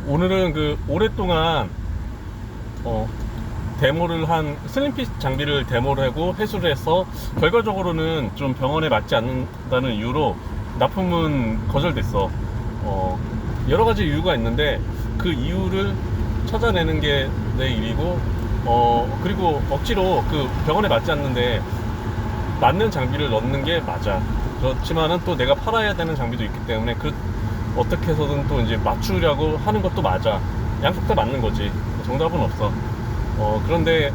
오늘은 그 오랫동안 어, 데모를 한 슬림핏 장비를 데모를 하고 회수를 해서 결과적으로는 좀 병원에 맞지 않는다는 이유로 납품은 거절됐어. 여러 가지 이유가 있는데 그 이유를 찾아내는 게 내 일이고, 그리고 억지로 그 병원에 맞지 않는데 맞는 장비를 넣는 게 맞아. 그렇지만은 또 내가 팔아야 되는 장비도 있기 때문에 어떻게 해서든 또 이제 맞추려고 하는 것도 맞아. 양쪽 다 맞는 거지. 정답은 없어. 그런데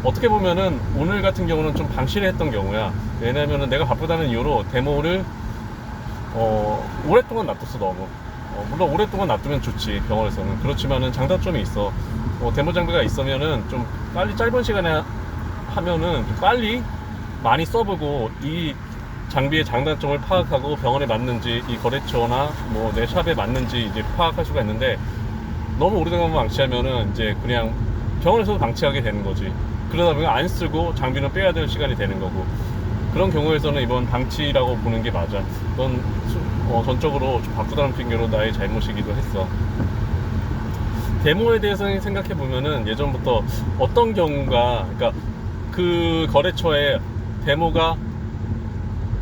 어떻게 보면은 오늘 같은 경우는 좀 방치를 했던 경우야. 왜냐면은 내가 바쁘다는 이유로 데모를 오랫동안 놔뒀어. 너무 물론 오랫동안 놔두면 좋지, 병원에서는. 그렇지만은 장단점이 있어. 데모 장비가 있으면은 좀 빨리, 짧은 시간에 하면은 좀 빨리 많이 써보고 이 장비의 장단점을 파악하고 병원에 맞는지, 이 거래처나 뭐 내 샵에 맞는지 이제 파악할 수가 있는데, 너무 오래된 방치하면은 이제 그냥 병원에서도 방치하게 되는 거지. 그러다 보면 안 쓰고 장비는 빼야 될 시간이 되는 거고, 그런 경우에서는 이번 방치라고 보는 게 맞아. 그건 전적으로 좀 바쁘다는 핑계로 나의 잘못이기도 했어. 데모에 대해서 생각해 보면은 예전부터 어떤 경우가, 그러니까 그 거래처에 데모가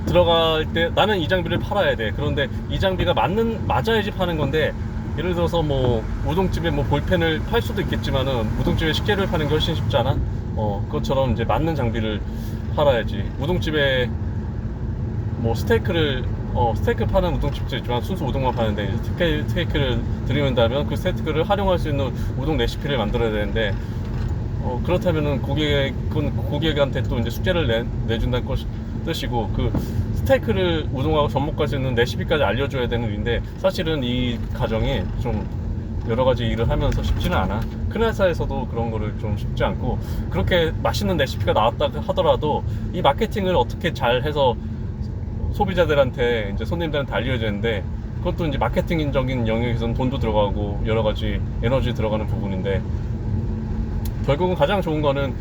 들어갈 때 나는 이 장비를 팔아야 돼. 그런데 이 장비가 맞아야지 파는 건데, 예를 들어서 뭐 우동집에 뭐 볼펜을 팔 수도 있겠지만은 우동집에 식재료를 파는 게 훨씬 쉽지 않아? 그것처럼 이제 맞는 장비를 팔아야지. 우동집에 뭐 스테이크 파는 우동집도 있지만 순수 우동만 파는데, 스테이크를 들이면다면 그 스테이크를 활용할 수 있는 우동 레시피를 만들어야 되는데, 그렇다면은 고객한테 또 이제 숙제를 내준다는 뜻이고, 그 스테이크를 우동하고 접목할 수 있는 레시피까지 알려줘야 되는 일인데, 사실은 이 과정이 좀 여러 가지 일을 하면서 쉽지는 않아. 큰 회사에서도 그런 거를 좀 쉽지 않고, 그렇게 맛있는 레시피가 나왔다 하더라도 이 마케팅을 어떻게 잘 해서 소비자들한테, 이제 손님들한테 알려야 되는데, 그것도 이제 마케팅적인 영역에서는 돈도 들어가고 여러 가지 에너지 들어가는 부분인데, 결국은 가장 좋은 거는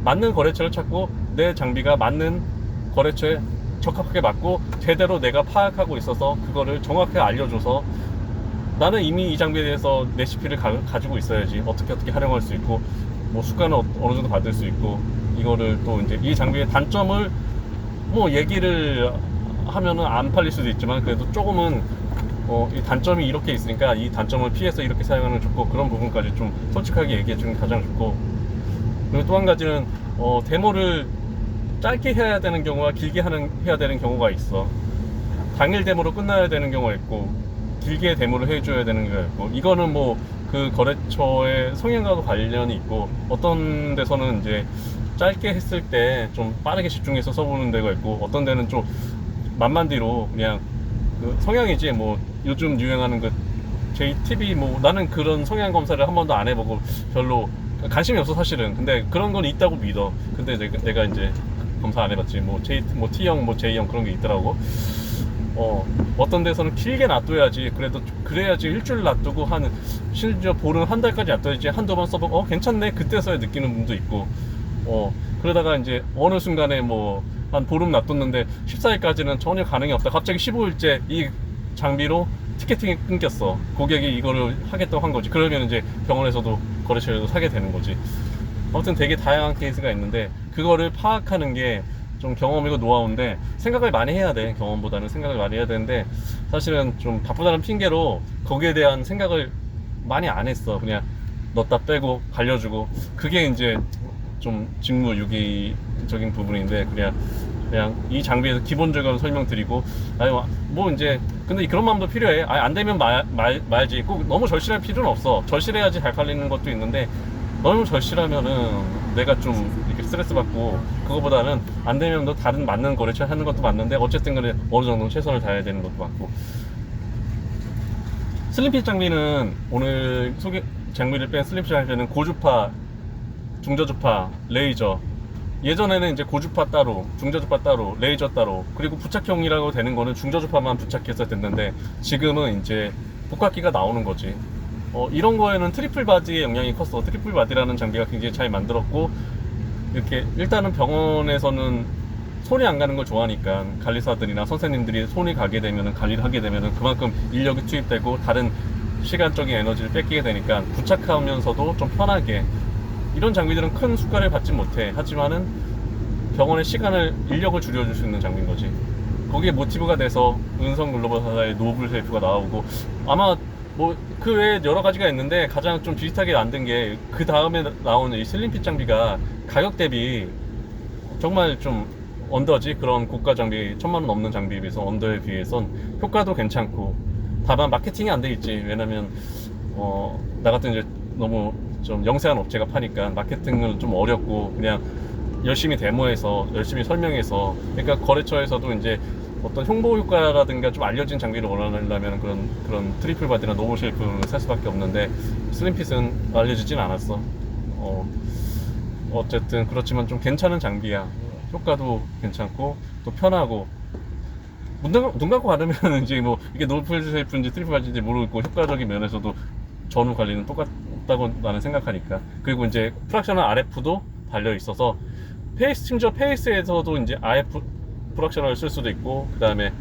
맞는 거래처를 찾고 내 장비가 맞는 거래처에 적합하게 맞고 제대로 내가 파악하고 있어서 그거를 정확하게 알려줘서, 나는 이미 이 장비에 대해서 레시피를 가지고 있어야지 어떻게 활용할 수 있고, 뭐 수가는 어느 정도 받을 수 있고, 이거를 또 이제 이 장비의 단점을 뭐 얘기를 하면은 안 팔릴 수도 있지만, 그래도 조금은 이 단점이 이렇게 있으니까 이 단점을 피해서 이렇게 사용하는 게 좋고, 그런 부분까지 좀 솔직하게 얘기해 주는 게 가장 좋고. 그리고 또 한 가지는 데모를 짧게 해야 되는 경우와 길게 해야 되는 경우가 있어. 당일 데모로 끝나야 되는 경우가 있고, 길게 데모를 해줘야 되는 경우가 있고, 이거는 뭐 그 거래처의 성향과도 관련이 있고, 어떤 데서는 이제 짧게 했을 때 좀 빠르게 집중해서 써보는 데가 있고, 어떤 데는 좀 만만디로 그냥 그 성향이지, 뭐 요즘 유행하는 그 JTB, 뭐 나는 그런 성향 검사를 한 번도 안 해보고 별로 관심이 없어 사실은. 근데 그런 건 있다고 믿어. 근데 내가 이제 검사 안 해봤지. 뭐 T형, 뭐 J형 그런 게 있더라고. 어떤 데서는 길게 놔둬야지. 그래야지 일주일 놔두고, 심지어 보름 한 달까지 놔둬야지 한두 번 써보고 괜찮네 그때서야 느끼는 분도 있고. 그러다가 이제 어느 순간에 뭐 한 보름 놔뒀는데 14일까지는 전혀 반응이 없다. 갑자기 15일째 이 장비로 티켓팅이 끊겼어. 고객이 이거를 하겠다고 한 거지. 그러면 이제 병원에서도 거래처에도 사게 되는 거지. 아무튼 되게 다양한 케이스가 있는데, 그거를 파악하는 게 좀 경험이고 노하우인데, 생각을 많이 해야 돼. 경험보다는 생각을 많이 해야 되는데, 사실은 좀 바쁘다는 핑계로 거기에 대한 생각을 많이 안 했어. 그냥 넣었다 빼고 갈려주고, 그게 이제 좀 직무유기적인 부분인데, 그냥 이 장비에서 기본적인 설명드리고, 아니 뭐 이제 근데 그런 마음도 필요해. 안 되면 말지. 꼭 너무 절실할 필요는 없어. 절실해야지 잘 팔리는 것도 있는데, 너무 절실하면은 내가 좀 이렇게 스트레스 받고, 그거보다는 안 되면 너 다른 맞는 거래처 하는 것도 맞는데, 어쨌든 간에 어느 정도 최선을 다해야 되는 것도 맞고. 슬림핏 장비는 오늘 장비를 뺀 슬림핏 장비는 고주파, 중저주파, 레이저. 예전에는 이제 고주파 따로, 중저주파 따로, 레이저 따로, 그리고 부착형이라고 되는 거는 중저주파만 부착해서 됐는데, 지금은 이제 복합기가 나오는 거지. 이런 거에는 트리플 바디의 영향이 컸어. 트리플 바디라는 장비가 굉장히 잘 만들었고, 이렇게 일단은 병원에서는 손이 안 가는 걸 좋아하니까, 관리사들이나 선생님들이 손이 가게 되면은, 관리를 하게 되면은 그만큼 인력이 투입되고 다른 시간적인 에너지를 뺏기게 되니까 부착하면서도 좀 편하게, 이런 장비들은 큰 수가를 받지 못해. 하지만은 병원의 시간을, 인력을 줄여줄 수 있는 장비인 거지. 거기에 모티브가 돼서 은성 글로벌사의 노블 셀프가 나오고, 아마 뭐 그 외에 여러 가지가 있는데 가장 좀 비슷하게 만든 게 그 다음에 나오는 이 슬림핏 장비가 가격 대비 정말 좀 언더지. 그런 고가 장비, 1000만원 넘는 장비에 비해서 언더에 비해선 효과도 괜찮고, 다만 마케팅이 안 돼 있지. 왜냐면 나 같은 이제 너무 좀 영세한 업체가 파니까 마케팅은 좀 어렵고, 그냥 열심히 데모해서 열심히 설명해서, 그러니까 거래처에서도 이제 어떤 홍보 효과라든가 좀 알려진 장비를 원하려면 그런 트리플 바디나 노블 쉐이프를 살 수밖에 없는데, 슬림핏은 알려지진 않았어. 어쨌든 그렇지만 좀 괜찮은 장비야. 효과도 괜찮고 또 편하고, 눈 감고 바르면 이제 뭐 이게 노블 쉐이프인지 트리플 바디인지 모르겠고, 효과적인 면에서도 전후 관리는 똑같다고 나는 생각하니까. 그리고 이제 프락셔널 RF도 달려 있어서 심지어 페이스에서도 이제 RF 프락셔널을 쓸 수도 있고, 그 다음에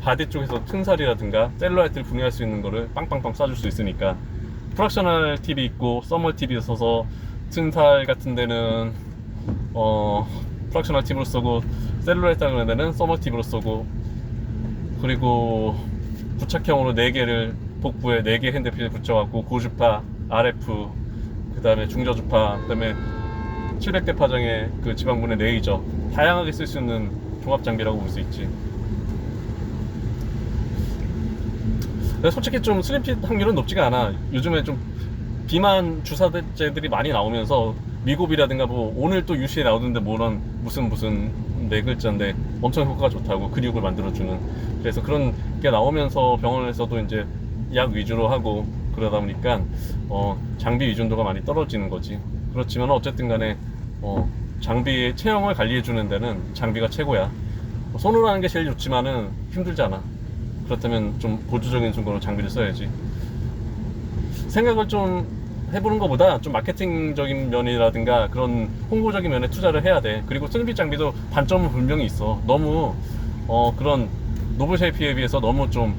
바디 쪽에서 튼살이라든가 셀룰라이트를 분해할 수 있는 거를 빵빵빵 쏴줄 수 있으니까, 프락셔널 팁이 있고 서멀 팁이 있어서 튼살 같은 데는 프락셔널 팁으로 쏘고, 셀룰라이트 하는 데는 서멀 팁으로 쏘고, 그리고 부착형으로 4개를 복부에 4개 핸드필을 붙여갖고 고주파, RF, 그 다음에 중저주파, 그 다음에 700대 파장의 그 지방분해 레이저, 다양하게 쓸 수 있는 종합 장비라고 볼 수 있지. 솔직히 좀 슬림핏 확률은 높지가 않아. 요즘에 좀 비만 주사제들이 많이 나오면서, 미고비라든가 뭐 오늘 또 유시에 나오던데 뭐런 무슨 4글자인데 엄청 효과가 좋다고, 근육을 만들어주는. 그래서 그런 게 나오면서 병원에서도 이제 약 위주로 하고 그러다 보니까 장비 의존도가 많이 떨어지는 거지. 그렇지만 어쨌든 간에 장비의 체형을 관리해 주는 데는 장비가 최고야. 손으로 하는 게 제일 좋지만은 힘들잖아. 그렇다면 좀 보조적인 순간으로 장비를 써야지. 생각을 좀 해보는 것보다 좀 마케팅적인 면이라든가 그런 홍보적인 면에 투자를 해야 돼. 그리고 슬림핏 장비도 단점은 분명히 있어. 너무 그런 노블 쉐이프에 비해서 너무 좀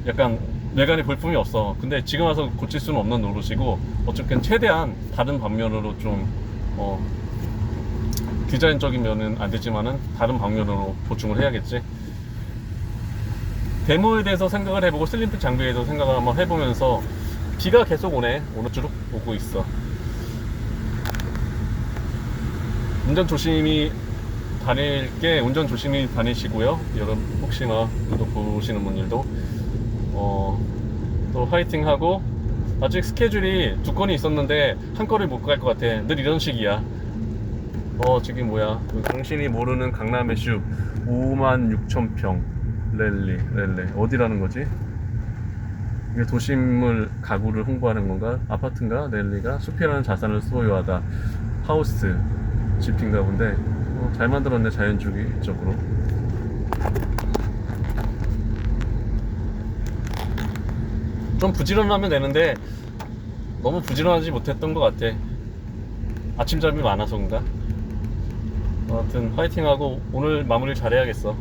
약간 외관에 볼품이 없어. 근데 지금 와서 고칠 수는 없는 노릇이고, 어쨌든 최대한 다른 방면으로 좀 디자인적인 면은 안 되지만은 다른 방면으로 보충을 해야겠지. 데모에 대해서 생각을 해보고 슬림핏 장비에 대해서 생각을 한번 해보면서, 비가 계속 오네. 오늘쭉 오고 있어. 운전 조심히 다니시고요. 여러분 혹시나 이거 보시는 분들도 또 화이팅 하고. 아직 스케줄이 2건이 있었는데 한 건을 못 갈 것 같아. 늘 이런 식이야. 저기 뭐야, 당신이 모르는 강남의 숲 56,000평 랠리 어디라는 거지? 이게 도심을 가구를 홍보하는 건가? 아파트인가? 랠리가 숲이라는 자산을 소유하다. 하우스 집인가 본데 잘 만들었네, 자연주의적으로. 좀 부지런하면 되는데 너무 부지런하지 못했던 것 같아. 아침잠이 많아서인가? 아무튼 화이팅하고 오늘 마무리 잘해야겠어.